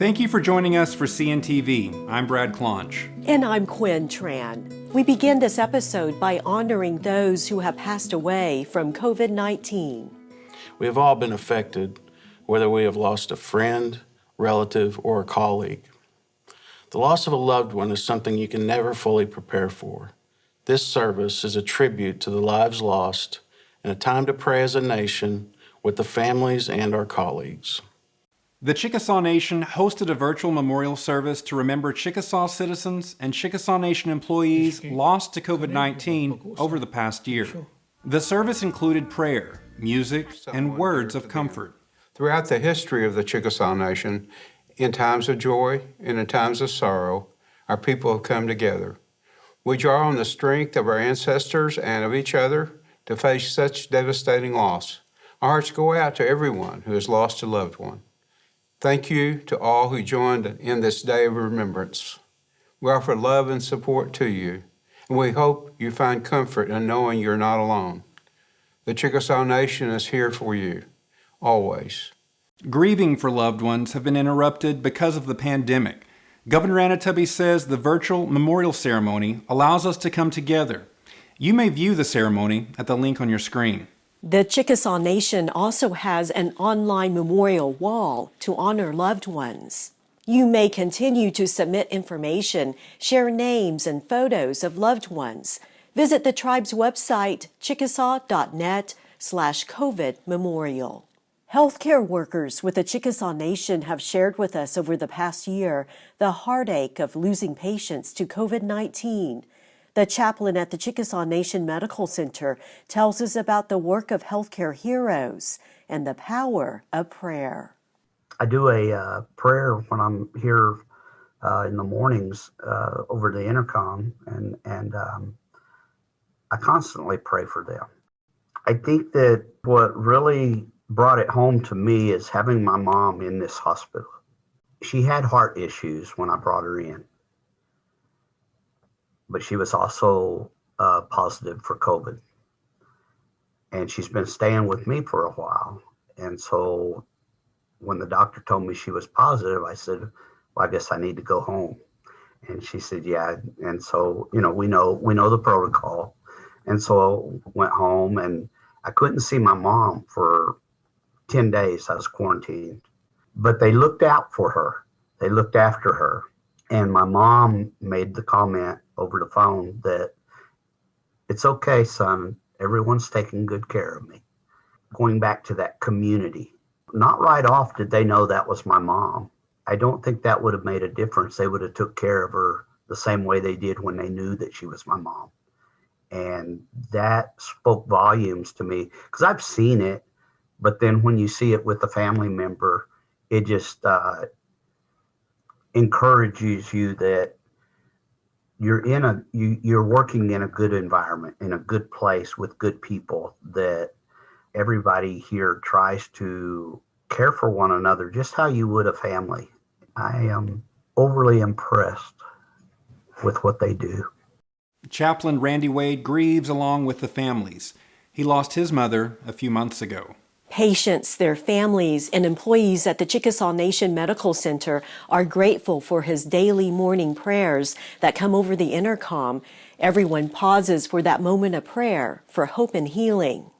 Thank you for joining us for CNTV. I'm Brad Clonch. And I'm Quin Tran. We begin this episode by honoring those who have passed away from COVID-19. We have all been affected, whether we have lost a friend, relative, or a colleague. The loss of a loved one is something you can never fully prepare for. This service is a tribute to the lives lost and a time to pray as a nation with the families and our colleagues. The Chickasaw Nation hosted a virtual memorial service to remember Chickasaw citizens and Chickasaw Nation employees lost to COVID-19 over the past year. The service included prayer, music, and words of comfort. Throughout the history of the Chickasaw Nation, in times of joy and in times of sorrow, our people have come together. We draw on the strength of our ancestors and of each other to face such devastating loss. Our hearts go out to everyone who has lost a loved one. Thank you to all who joined in this day of remembrance. We offer love and support to you, and we hope you find comfort in knowing you're not alone. The Chickasaw Nation is here for you, always. Grieving for loved ones have been interrupted because of the pandemic. Governor Anatubby says the virtual memorial ceremony allows us to come together. You may view the ceremony at the link on your screen. The Chickasaw Nation also has an online memorial wall to honor loved ones. You may continue to submit information, share names and photos of loved ones. Visit the tribe's website, chickasaw.net/COVID memorial. Healthcare workers with the Chickasaw Nation have shared with us over the past year the heartache of losing patients to COVID-19. The chaplain at the Chickasaw Nation Medical Center tells us about the work of healthcare heroes and the power of prayer. I do a prayer when I'm here in the mornings over the intercom, and I constantly pray for them. I think that what really brought it home to me is having my mom in this hospital. She had heart issues when I brought her in, but she was also positive for COVID. And she's been staying with me for a while. And so when the doctor told me she was positive, I said, well, I guess I need to go home. And she said, yeah. And so, we know the protocol. And so I went home, and I couldn't see my mom for 10 days. I was quarantined. But they looked out for her. They looked after her. And my mom made the comment over the phone that it's okay, son, everyone's taking good care of me. Going back to that community, not right off did they know that was my mom. I don't think that would have made a difference. They would have took care of her the same way they did when they knew that she was my mom. And that spoke volumes to me, because I've seen it, but then when you see it with a family member, it just encourages you that you're working in a good environment, in a good place with good people, that everybody here tries to care for one another just how you would a family. I am overly impressed with what they do. Chaplain Randy Wade grieves along with the families. He lost his mother a few months ago. Patients, their families, and employees at the Chickasaw Nation Medical Center are grateful for his daily morning prayers that come over the intercom. Everyone pauses for that moment of prayer for hope and healing.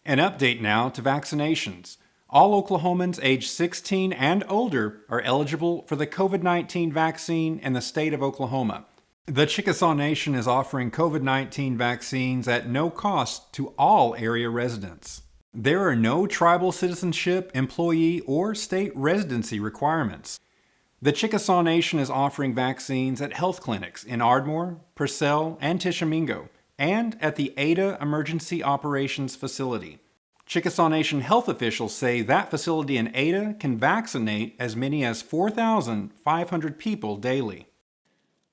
An update now to vaccinations. All Oklahomans aged 16 and older are eligible for the COVID-19 vaccine in the state of Oklahoma. The Chickasaw Nation is offering COVID-19 vaccines at no cost to all area residents. There are no tribal citizenship, employee, or state residency requirements. The Chickasaw Nation is offering vaccines at health clinics in Ardmore, Purcell, and Tishomingo, and at the Ada Emergency Operations Facility. Chickasaw Nation health officials say that facility in Ada can vaccinate as many as 4,500 people daily.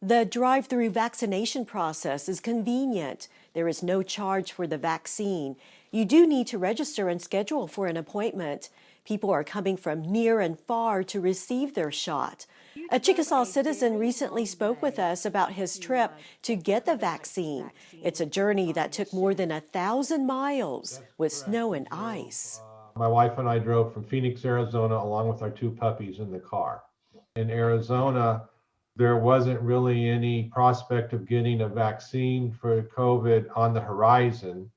The drive-through vaccination process is convenient. There is no charge for the vaccine. You do need to register and schedule for an appointment. People are coming from near and far to receive their shot. A Chickasaw citizen recently spoke with us about his trip to get the vaccine. It's a journey that took more than 1,000 miles with snow and ice. My wife and I drove from Phoenix, Arizona, along with our two puppies in the car. In Arizona, there wasn't really any prospect of getting a vaccine for COVID on the horizon.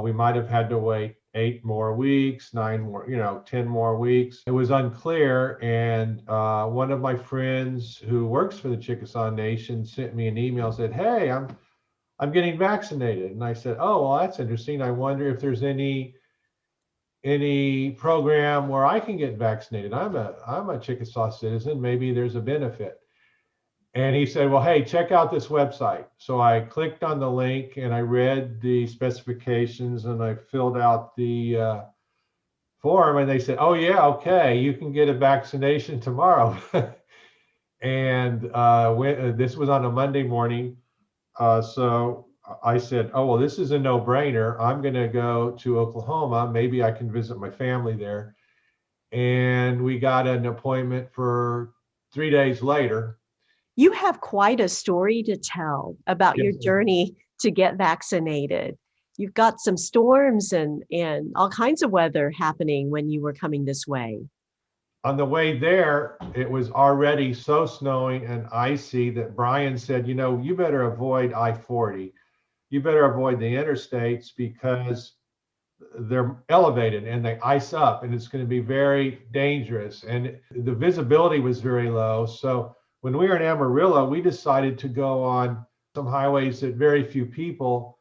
We might have had to wait 8 more weeks, 9 more, 10 more weeks. It was unclear. And one of my friends who works for the Chickasaw Nation sent me an email and said, "Hey, I'm getting vaccinated." And I said, "Oh, well, that's interesting. I wonder if there's any program where I can get vaccinated. I'm a Chickasaw citizen. Maybe there's a benefit." And he said, "Well, hey, check out this website." So I clicked on the link and I read the specifications and I filled out the form, and they said, "Oh yeah, okay, you can get a vaccination tomorrow." And this was on a Monday morning. So I said, "Oh, well, this is a no-brainer. I'm going to go to Oklahoma. Maybe I can visit my family there." And we got an appointment for 3 days later. You have quite a story to tell about your Yes. journey to get vaccinated. You've got some storms and all kinds of weather happening when you were coming this way. On the way there, it was already so snowing and icy that Brian said, "You better avoid I-40. You better avoid the interstates because they're elevated and they ice up and it's going to be very dangerous." And the visibility was very low. So when we were in Amarillo, we decided to go on some highways that very few people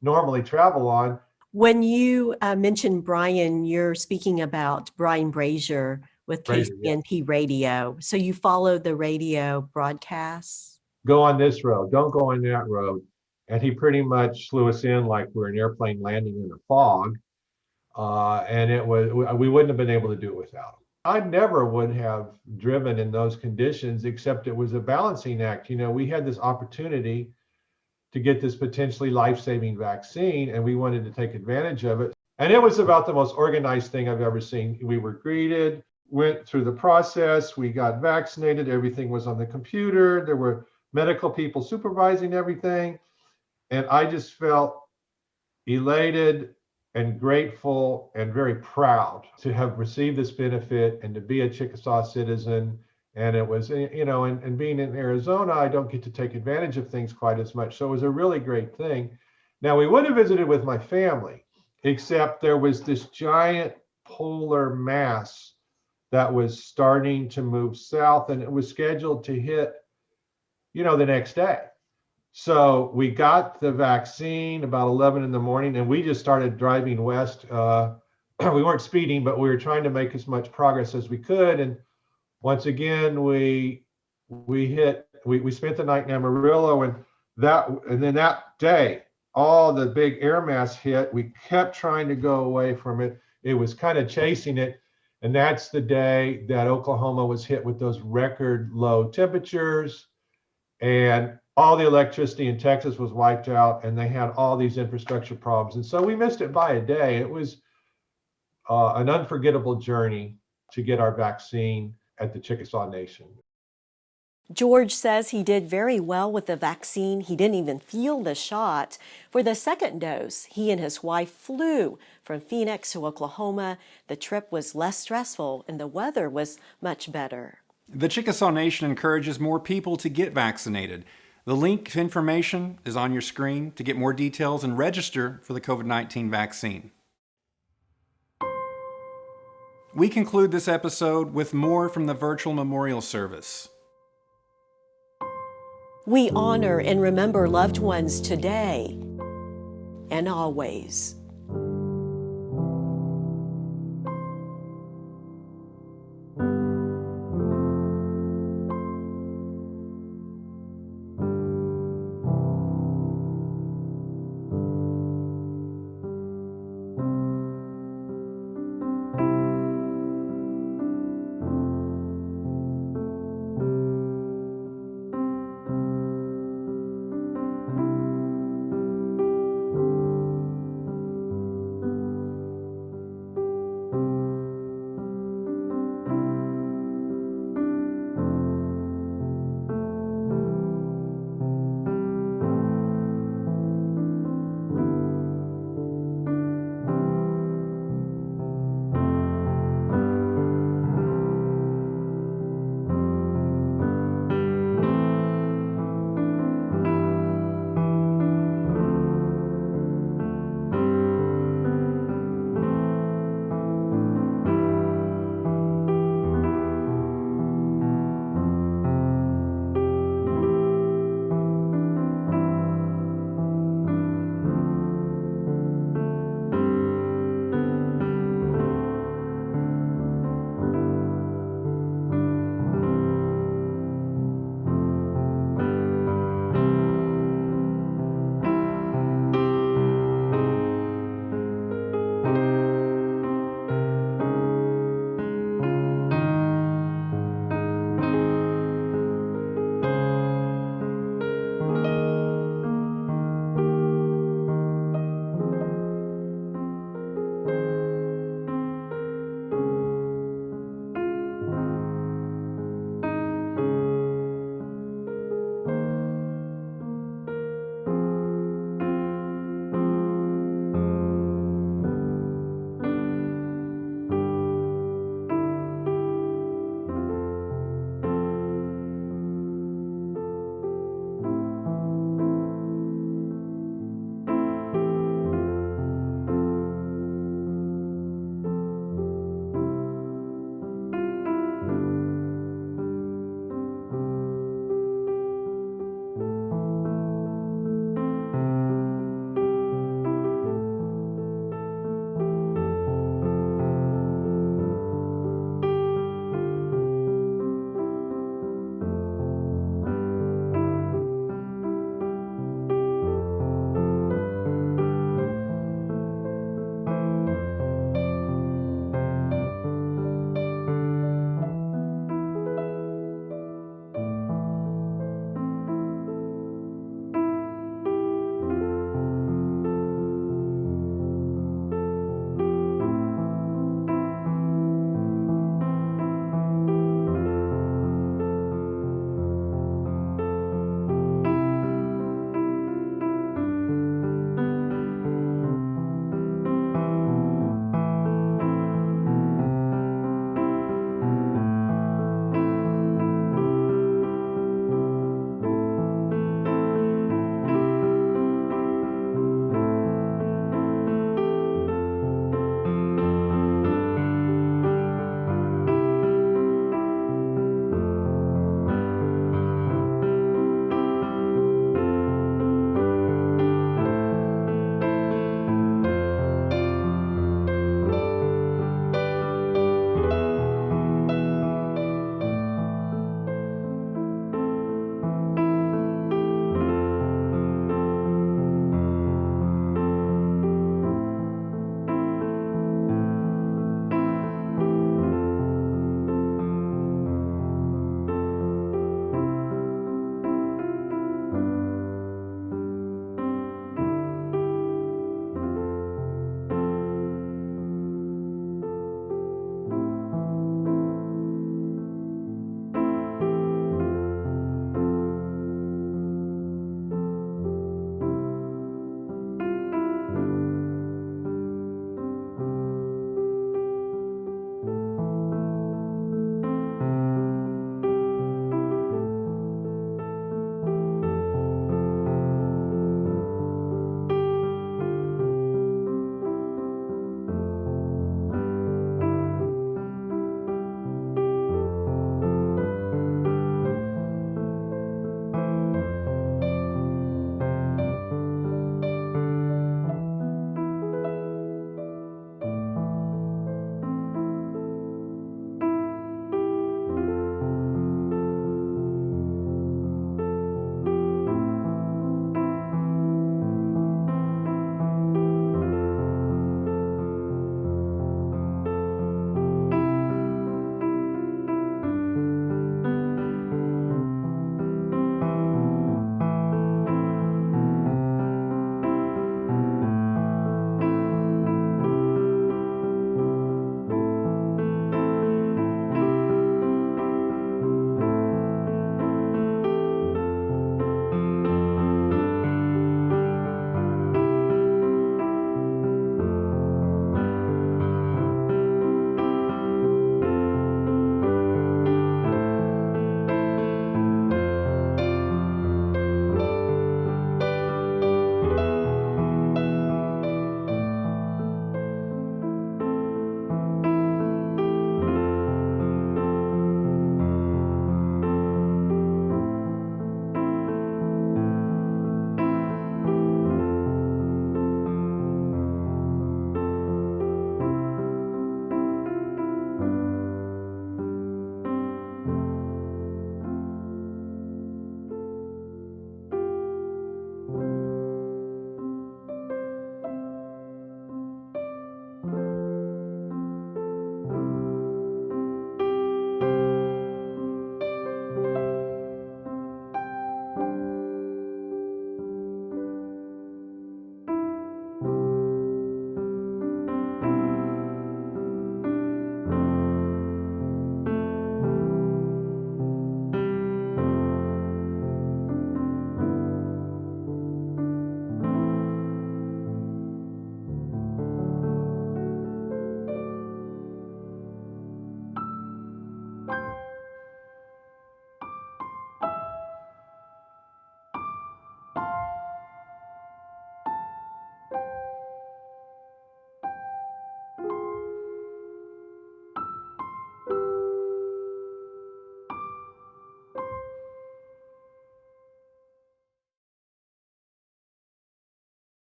normally travel on. When you mentioned Brian, you're speaking about Brian Brazier with Brazier, yeah. KCNP Radio. So you followed the radio broadcasts? Go on this road, don't go on that road. And he pretty much flew us in like we're an airplane landing in a fog. And we wouldn't have been able to do it without him. I never would have driven in those conditions, except it was a balancing act. We had this opportunity to get this potentially life-saving vaccine, and we wanted to take advantage of it. And it was about the most organized thing I've ever seen. We were greeted, went through the process, we got vaccinated, everything was on the computer, there were medical people supervising everything. And I just felt elated and grateful and very proud to have received this benefit and to be a Chickasaw citizen. And it was, and being in Arizona, I don't get to take advantage of things quite as much. So it was a really great thing. Now, we would have visited with my family, except there was this giant polar mass that was starting to move south, and it was scheduled to hit, the next day. So we got the vaccine about 11 in the morning, and we just started driving west. We weren't speeding, but we were trying to make as much progress as we could. And once again, we spent the night in Amarillo, and then that day, all the big air mass hit. We kept trying to go away from it. It was kind of chasing it. And that's the day that Oklahoma was hit with those record low temperatures, and all the electricity in Texas was wiped out, and they had all these infrastructure problems. And so we missed it by a day. It was an unforgettable journey to get our vaccine at the Chickasaw Nation. George says he did very well with the vaccine. He didn't even feel the shot. For the second dose, he and his wife flew from Phoenix to Oklahoma. The trip was less stressful and the weather was much better. The Chickasaw Nation encourages more people to get vaccinated. The link to information is on your screen to get more details and register for the COVID-19 vaccine. We conclude this episode with more from the virtual memorial service. We honor and remember loved ones today and always.